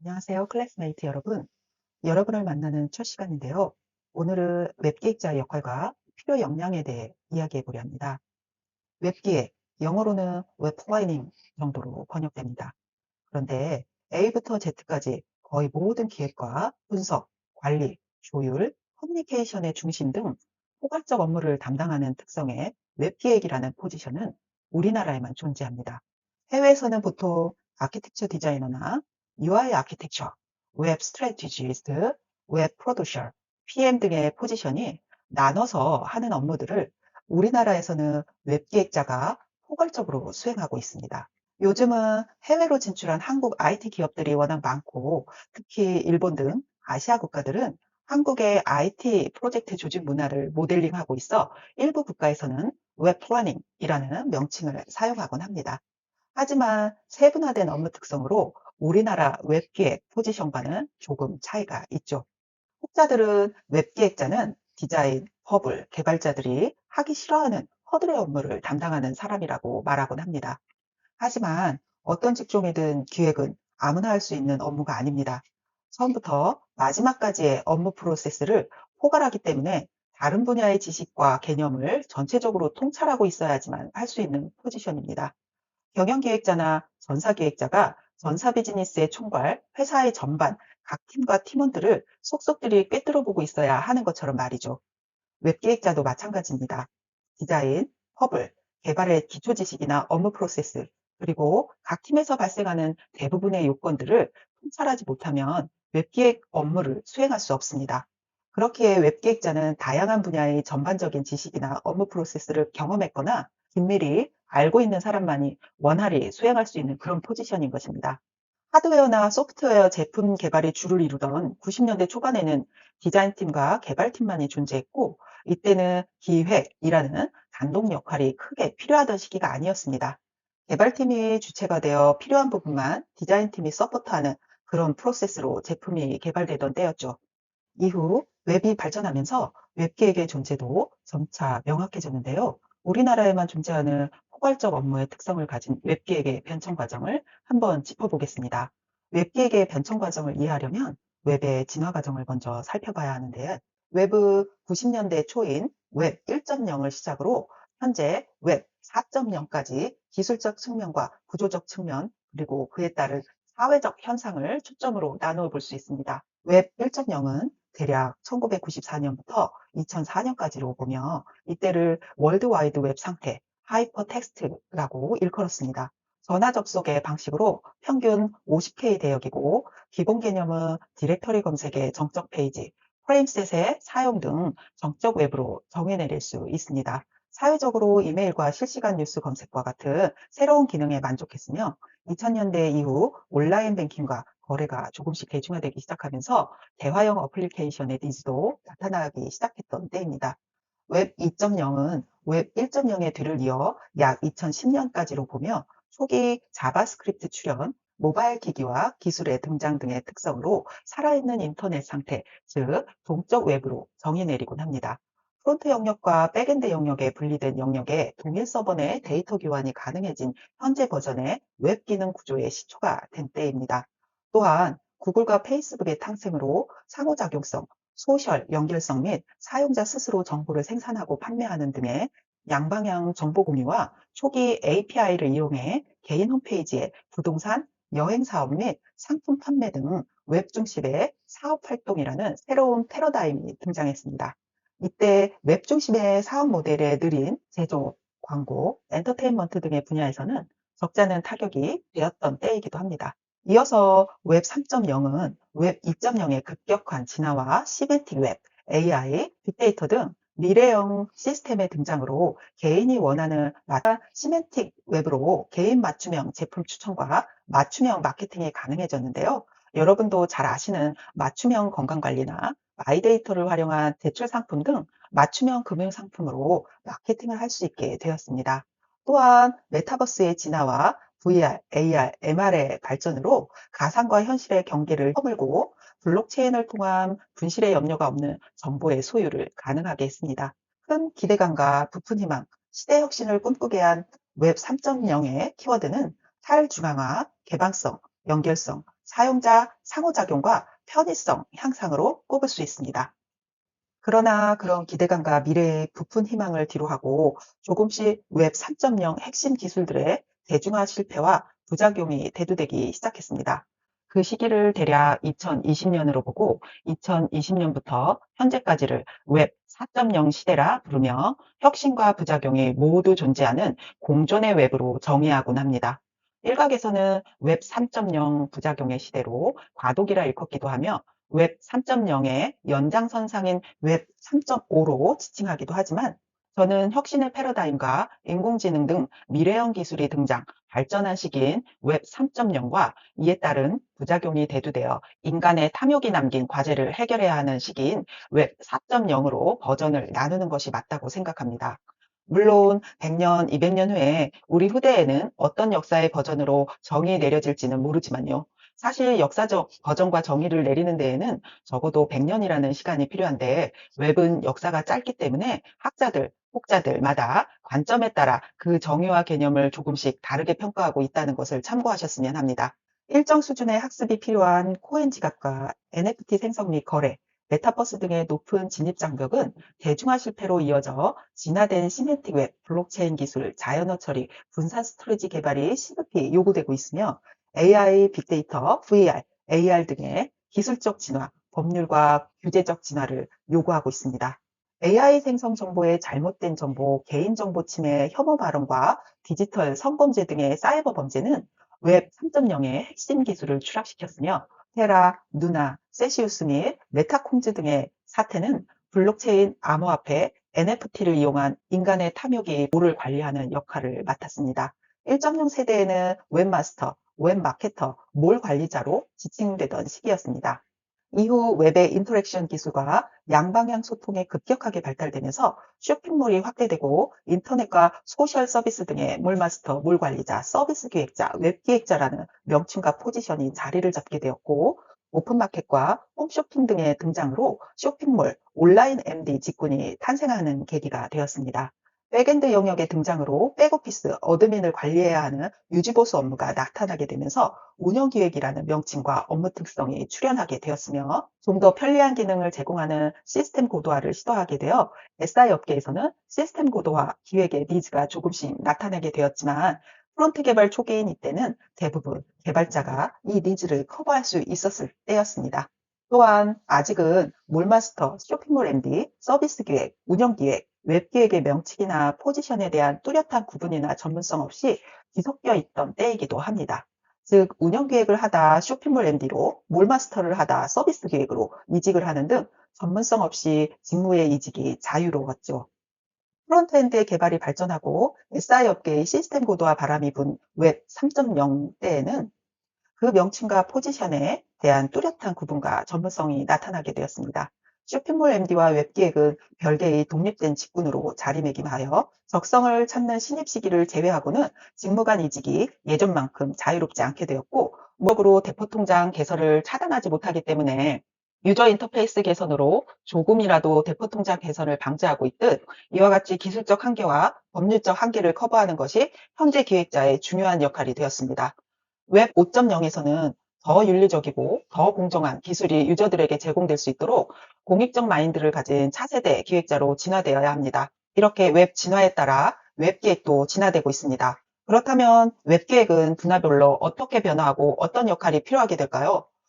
안녕하세요, 클래스메이트 여러분. 여러분을 만나는 첫 시간인데요. 오늘은 웹기획자의 역할과 필요 역량에 대해 이야기해 보려 합니다. 웹기획, 영어로는 웹플래닝 정도로 번역됩니다. 그런데 A부터 Z까지 거의 모든 기획과 분석, 관리, 조율, 커뮤니케이션의 중심 등 포괄적 업무를 담당하는 특성의 웹기획이라는 포지션은 우리나라에만 존재합니다. 해외에서는 보통 아키텍처 디자이너나 UI 아키텍처, 웹 스트래티지스트, 웹 프로듀서, PM 등의 포지션이 나눠서 하는 업무들을 우리나라에서는 웹기획자가 포괄적으로 수행하고 있습니다. 요즘은 해외로 진출한 한국 IT 기업들이 워낙 많고, 특히 일본 등 아시아 국가들은 한국의 IT 프로젝트 조직 문화를 모델링하고 있어 일부 국가에서는 웹 플래닝이라는 명칭을 사용하곤 합니다. 하지만 세분화된 업무 특성으로 우리나라 웹기획 포지션과는 조금 차이가 있죠. 혹자들은 웹기획자는 디자인, 버블, 개발자들이 하기 싫어하는 허드렛 업무를 담당하는 사람이라고 말하곤 합니다. 하지만 어떤 직종이든 기획은 아무나 할 수 있는 업무가 아닙니다. 처음부터 마지막까지의 업무 프로세스를 포괄하기 때문에 다른 분야의 지식과 개념을 전체적으로 통찰하고 있어야지만 할 수 있는 포지션입니다. 경영기획자나 전사기획자가 전사 비즈니스의 총괄, 회사의 전반, 각 팀과 팀원들을 속속들이 꿰뚫어 보고 있어야 하는 것처럼 말이죠. 웹기획자도 마찬가지입니다. 디자인, 허블, 개발의 기초 지식이나 업무 프로세스, 그리고 각 팀에서 발생하는 대부분의 요건들을 통찰하지 못하면 웹기획 업무를 수행할 수 없습니다. 그렇기에 웹기획자는 다양한 분야의 전반적인 지식이나 업무 프로세스를 경험했거나 긴밀히 알고 있는 사람만이 원활히 수행할 수 있는 그런 포지션인 것입니다. 하드웨어나 소프트웨어 제품 개발이 주를 이루던 90년대 초반에는 디자인팀과 개발팀만이 존재했고, 이때는 기획이라는 단독 역할이 크게 필요하던 시기가 아니었습니다. 개발팀이 주체가 되어 필요한 부분만 디자인팀이 서포트하는 그런 프로세스로 제품이 개발되던 때였죠. 이후 웹이 발전하면서 웹기획의 존재도 점차 명확해졌는데요. 우리나라에만 존재하는 포괄적 업무의 특성을 가진 웹기획의 변천 과정을 한번 짚어보겠습니다. 웹기획의 변천 과정을 이해하려면 웹의 진화 과정을 먼저 살펴봐야 하는데, 웹은 90년대 초인 웹 1.0을 시작으로 현재 웹 4.0까지 기술적 측면과 구조적 측면, 그리고 그에 따른 사회적 현상을 초점으로 나누어 볼 수 있습니다. 웹 1.0은 대략 1994년부터 2004년까지로 보며, 이때를 월드와이드 웹 상태, 하이퍼 텍스트라고 일컬었습니다. 전화 접속의 방식으로 평균 50K 대역이고, 기본 개념은 디렉터리 검색의 정적 페이지, 프레임셋의 사용 등 정적 웹으로 정의내릴 수 있습니다. 사회적으로 이메일과 실시간 뉴스 검색과 같은 새로운 기능에 만족했으며, 2000년대 이후 온라인 뱅킹과 거래가 조금씩 대중화되기 시작하면서 대화형 어플리케이션의 니즈도 나타나기 시작했던 때입니다. 웹 2.0은 웹 1.0의 뒤를 이어 약 2010년까지로 보며, 초기 자바스크립트 출현, 모바일 기기와 기술의 등장 등의 특성으로 살아있는 인터넷 상태, 즉 동적 웹으로 정의 내리곤 합니다. 프론트 영역과 백엔드 영역에 분리된 영역에 동일 서버 내 데이터 교환이 가능해진 현재 버전의 웹 기능 구조의 시초가 된 때입니다. 또한 구글과 페이스북의 탕생으로 상호작용성, 소셜 연결성 및 사용자 스스로 정보를 생산하고 판매하는 등의 양방향 정보 공유와 초기 API를 이용해 개인 홈페이지에 부동산, 여행 사업 및 상품 판매 등 웹 중심의 사업 활동이라는 새로운 패러다임이 등장했습니다. 이때 웹 중심의 사업 모델의 느린 제조, 광고, 엔터테인먼트 등의 분야에서는 적잖은 타격이 되었던 때이기도 합니다. 이어서 웹 3.0은 웹 2.0의 급격한 진화와 시멘틱 웹, AI, 빅데이터 등 미래형 시스템의 등장으로 개인이 원하는 시멘틱 웹으로 개인 맞춤형 제품 추천과 맞춤형 마케팅이 가능해졌는데요. 여러분도 잘 아시는 맞춤형 건강관리나 마이데이터를 활용한 대출 상품 등 맞춤형 금융 상품으로 마케팅을 할 수 있게 되었습니다. 또한 메타버스의 진화와 VR, AR, MR의 발전으로 가상과 현실의 경계를 허물고 블록체인을 통한 분실의 염려가 없는 정보의 소유를 가능하게 했습니다. 큰 기대감과 부푼 희망, 시대 혁신을 꿈꾸게 한 웹 3.0의 키워드는 탈중앙화, 개방성, 연결성, 사용자 상호작용과 편의성 향상으로 꼽을 수 있습니다. 그러나 그런 기대감과 미래의 부푼 희망을 뒤로하고 조금씩 웹 3.0 핵심 기술들의 대중화 실패와 부작용이 대두되기 시작했습니다. 그 시기를 대략 2020년으로 보고 2020년부터 현재까지를 웹 4.0 시대라 부르며 혁신과 부작용이 모두 존재하는 공존의 웹으로 정의하곤 합니다. 일각에서는 웹 3.0 부작용의 시대로 과도기라 일컫기도 하며 웹 3.0의 연장선상인 웹 3.5로 지칭하기도 하지만 저는 혁신의 패러다임과 인공지능 등 미래형 기술이 등장, 발전한 시기인 웹 3.0과 이에 따른 부작용이 대두되어 인간의 탐욕이 남긴 과제를 해결해야 하는 시기인 웹 4.0으로 버전을 나누는 것이 맞다고 생각합니다. 물론 100년, 200년 후에 우리 후대에는 어떤 역사의 버전으로 정의 내려질지는 모르지만요. 사실 역사적 버전과 정의를 내리는 데에는 적어도 100년이라는 시간이 필요한데 웹은 역사가 짧기 때문에 학자들, 혹자들마다 관점에 따라 그 정의와 개념을 조금씩 다르게 평가하고 있다는 것을 참고하셨으면 합니다. 일정 수준의 학습이 필요한 코인 지갑과 NFT 생성 및 거래, 메타버스 등의 높은 진입 장벽은 대중화 실패로 이어져 진화된 시멘틱 웹, 블록체인 기술, 자연어 처리, 분산 스토리지 개발이 시급히 요구되고 있으며 AI, 빅데이터, VR, AR 등의 기술적 진화, 법률과 규제적 진화를 요구하고 있습니다. AI 생성 정보의 잘못된 정보, 개인정보 침해, 혐오 발언과 디지털 성범죄 등의 사이버 범죄는 웹 3.0의 핵심 기술을 추락시켰으며 테라, 누나, 세시우스 및 메타콩즈 등의 사태는 블록체인 암호화폐, NFT를 이용한 인간의 탐욕이 를 관리하는 역할을 맡았습니다. 1.0 세대에는 웹마스터, 웹마케터, 몰 관리자로 지칭되던 시기였습니다. 이후 웹의 인터랙션 기술과 양방향 소통이 급격하게 발달되면서 쇼핑몰이 확대되고 인터넷과 소셜 서비스 등의 몰마스터, 몰관리자, 서비스 기획자, 웹 기획자라는 명칭과 포지션이 자리를 잡게 되었고 오픈마켓과 홈쇼핑 등의 등장으로 쇼핑몰, 온라인 MD 직군이 탄생하는 계기가 되었습니다. 백엔드 영역의 등장으로 백오피스, 어드민을 관리해야 하는 유지보수 업무가 나타나게 되면서 운영기획이라는 명칭과 업무 특성이 출현하게 되었으며 좀 더 편리한 기능을 제공하는 시스템 고도화를 시도하게 되어 SI 업계에서는 시스템 고도화 기획의 니즈가 조금씩 나타나게 되었지만 프론트 개발 초기인 이때는 대부분 개발자가 이 니즈를 커버할 수 있었을 때였습니다. 또한 아직은 몰마스터, 쇼핑몰 MD, 서비스 기획, 운영 기획, 웹 기획의 명칭이나 포지션에 대한 뚜렷한 구분이나 전문성 없이 뒤섞여 있던 때이기도 합니다. 즉, 운영 기획을 하다 쇼핑몰 MD로, 몰마스터를 하다 서비스 기획으로 이직을 하는 등 전문성 없이 직무의 이직이 자유로웠죠. 프론트엔드의 개발이 발전하고 SI 업계의 시스템 고도화 바람이 분 웹 3.0 때에는 그 명칭과 포지션에 대한 뚜렷한 구분과 전문성이 나타나게 되었습니다. 쇼핑몰 MD와 웹기획은 별개의 독립된 직군으로 자리매김하여 적성을 찾는 신입 시기를 제외하고는 직무 간 이직이 예전만큼 자유롭지 않게 되었고, 무역으로 대포통장 개설을 차단하지 못하기 때문에 유저 인터페이스 개선으로 조금이라도 대포통장 개선을 방지하고 있듯 이와 같이 기술적 한계와 법률적 한계를 커버하는 것이 현재 기획자의 중요한 역할이 되었습니다. 웹 5.0에서는 더 윤리적이고 더 공정한 기술이 유저들에게 제공될 수 있도록 공익적 마인드를 가진 차세대 기획자로 진화되어야 합니다. 이렇게 웹 진화에 따라 웹 기획도 진화되고 있습니다. 그렇다면 웹 기획은 분야별로 어떻게 변화하고 어떤 역할이 필요하게 될까요?